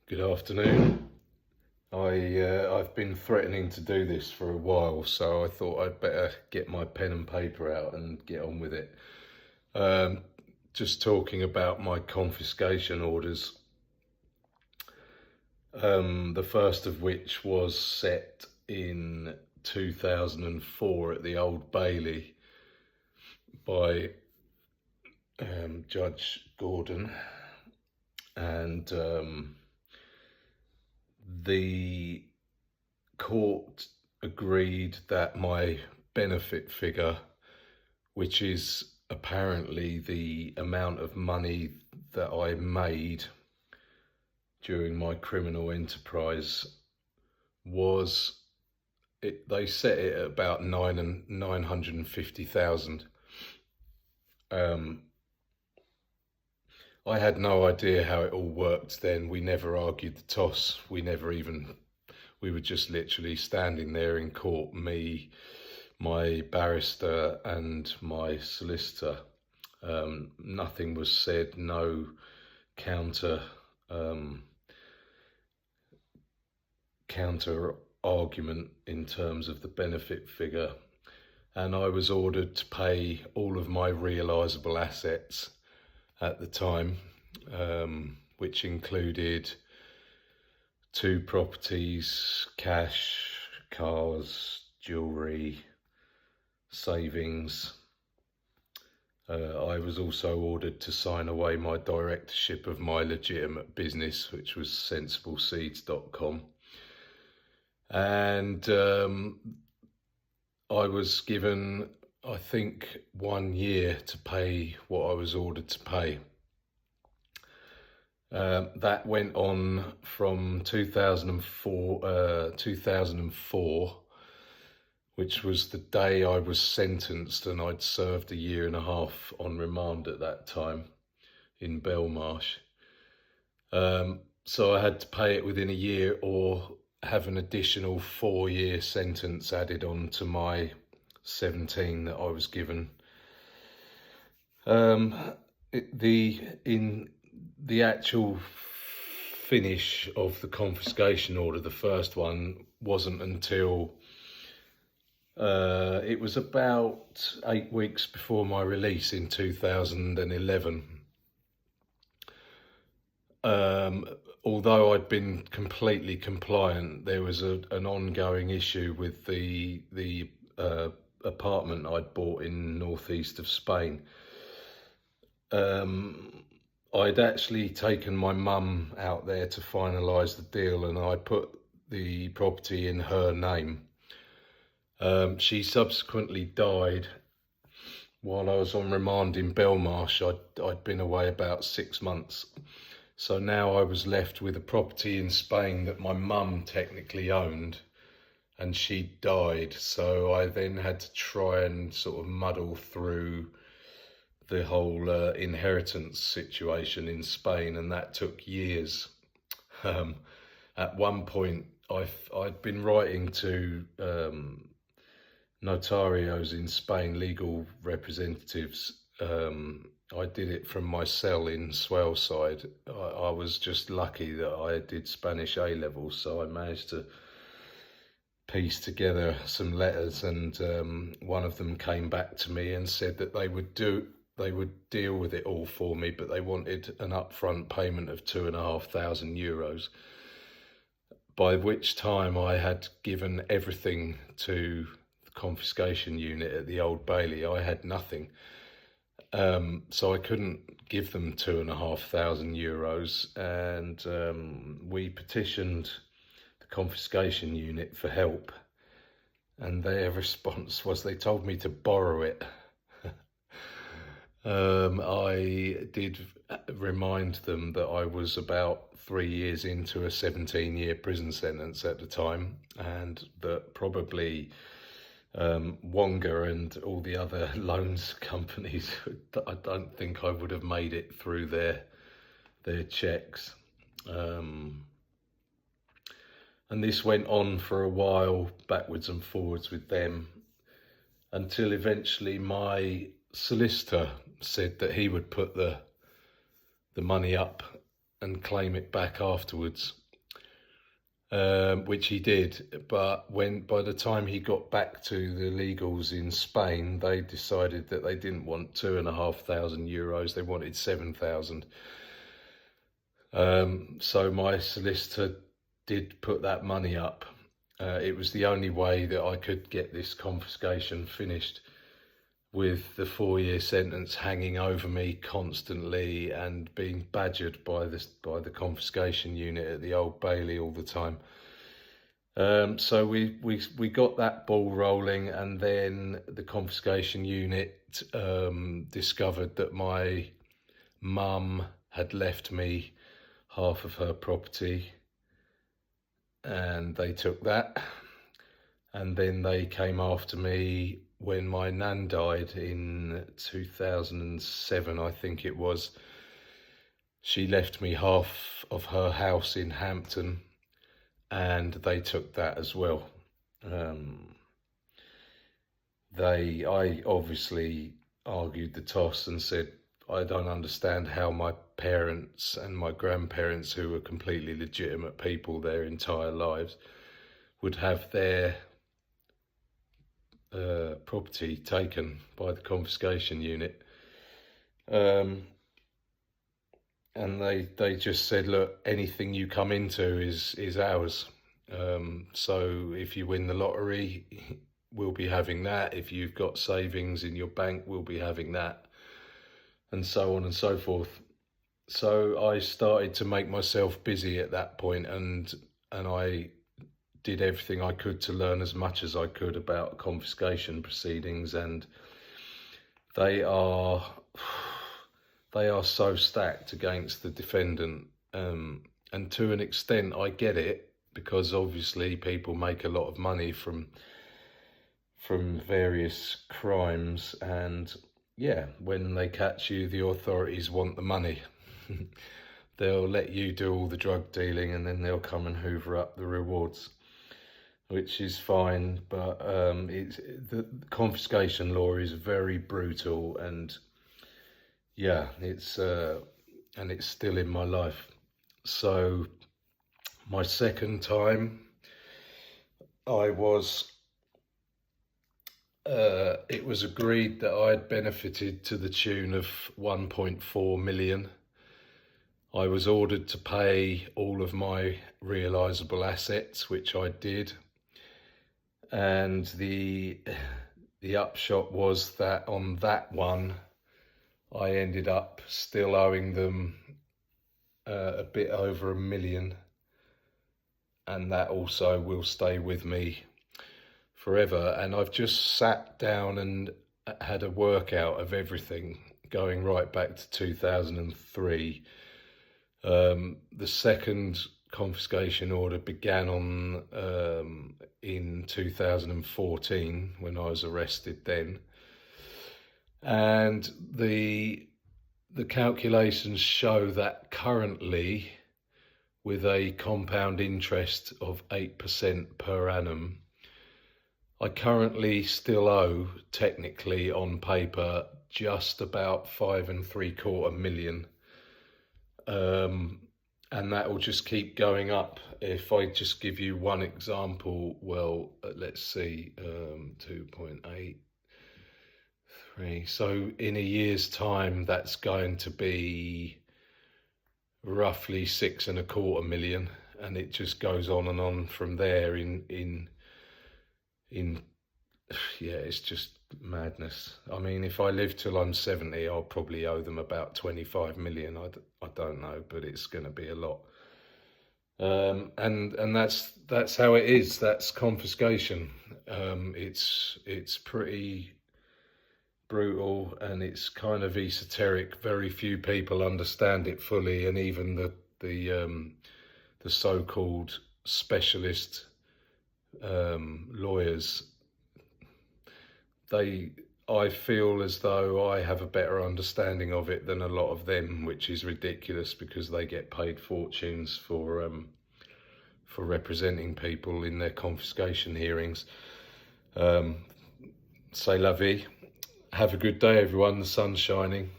Good afternoon. I've been threatening to do this for a while, so I thought I'd better get my pen and paper out and get on with it. Um, just talking about my confiscation orders, the first of which was set in 2004 at the Old Bailey by Judge Gordon, and the court agreed that my benefit figure, which is apparently the amount of money that I made during my criminal enterprise, they set it at about 950,000. I had no idea how it all worked then. We never argued the toss. We were just literally standing there in court, me, my barrister and my solicitor. Nothing was said, no counter argument in terms of the benefit figure. And I was ordered to pay all of my realisable assets at the time, which included 2 properties, cash, cars, jewellery, savings. I was also ordered to sign away my directorship of my legitimate business, which was sensibleseeds.com. And I was given, I think, 1 year to pay what I was ordered to pay. That went on from 2004, which was the day I was sentenced, and I'd served 1.5 years on remand at that time in Belmarsh. So I had to pay it within a year or have an additional 4-year sentence added on to my 17 that I was given. In the actual finish of the confiscation order, the first one, wasn't until it was about 8 weeks before my release in 2011. Although I'd been completely compliant, there was an ongoing issue with the apartment I'd bought in northeast of Spain. I'd actually taken my mum out there to finalise the deal, and I put the property in her name. She subsequently died while I was on remand in Belmarsh. I'd been away about 6 months. So now I was left with a property in Spain that my mum technically owned, and she died. So I then had to try and sort of muddle through the whole inheritance situation in Spain, and that took years. At one point, I'd been writing to notarios in Spain, legal representatives. I did it from my cell in Swellside. I was just lucky that I did Spanish A-levels, so I managed to piece together some letters, and one of them came back to me and said that they would deal with it all for me, but they wanted an upfront payment of €2,500, by which time I had given everything to the confiscation unit at the Old Bailey. I had nothing. So I couldn't give them €2,500, and we petitioned the confiscation unit for help, and their response was they told me to borrow it. I did remind them that I was about 3 years into a 17-year prison sentence at the time, and that probably Wonga and all the other loans companies, I don't think I would have made it through their checks. And this went on for a while, backwards and forwards with them, until eventually my solicitor said that he would put the money up and claim it back afterwards, which he did. But by the time he got back to the legals in Spain, they decided that they didn't want €2,500; they wanted 7,000. So my solicitor did put that money up. It was the only way that I could get this confiscation finished, with the 4-year sentence hanging over me constantly and being badgered by the confiscation unit at the Old Bailey all the time. So we got that ball rolling, and then the confiscation unit discovered that my mum had left me half of her property, and they took that. And then they came after me when my nan died in 2007, I think it was. She left me half of her house in Hampton, and they took that as well. I obviously argued the toss and said, I don't understand how my parents and my grandparents, who were completely legitimate people their entire lives, would have their property taken by the confiscation unit. And they just said, look, anything you come into is ours. So if you win the lottery, we'll be having that. If you've got savings in your bank, we'll be having that, and so on and so forth. So I started to make myself busy at that point, and I did everything I could to learn as much as I could about confiscation proceedings, and they are so stacked against the defendant, and to an extent I get it, because obviously people make a lot of money from various crimes, and yeah, when they catch you, the authorities want the money. They'll let you do all the drug dealing, and then they'll come and hoover up the rewards, which is fine. But the confiscation law is very brutal, and yeah, it's still in my life. So my second time, it was agreed that I'd benefited to the tune of 1.4 million. I was ordered to pay all of my realisable assets, which I did. And the upshot was that on that one, I ended up still owing them a bit over $1 million. And that also will stay with me forever. And I've just sat down and had a workout of everything, going right back to 2003. The second confiscation order began in 2014, when I was arrested then, and the calculations show that currently, with a compound interest of 8% per annum, I currently still owe, technically on paper, just about 5.75 million. And that will just keep going up. If I just give you one example, well, let's see, 2.83. So in a year's time, that's going to be roughly 6.25 million, and it just goes on and on from there. Yeah, it's just madness. I mean, if I live till I'm 70, I'll probably owe them about 25 million. I don't know, but it's going to be a lot. And that's how it is. That's confiscation. It's pretty brutal, and it's kind of esoteric. Very few people understand it fully, and even the so-called specialist lawyers, I feel as though I have a better understanding of it than a lot of them, which is ridiculous, because they get paid fortunes for representing people in their confiscation hearings. C'est la vie. Have a good day, everyone. The sun's shining.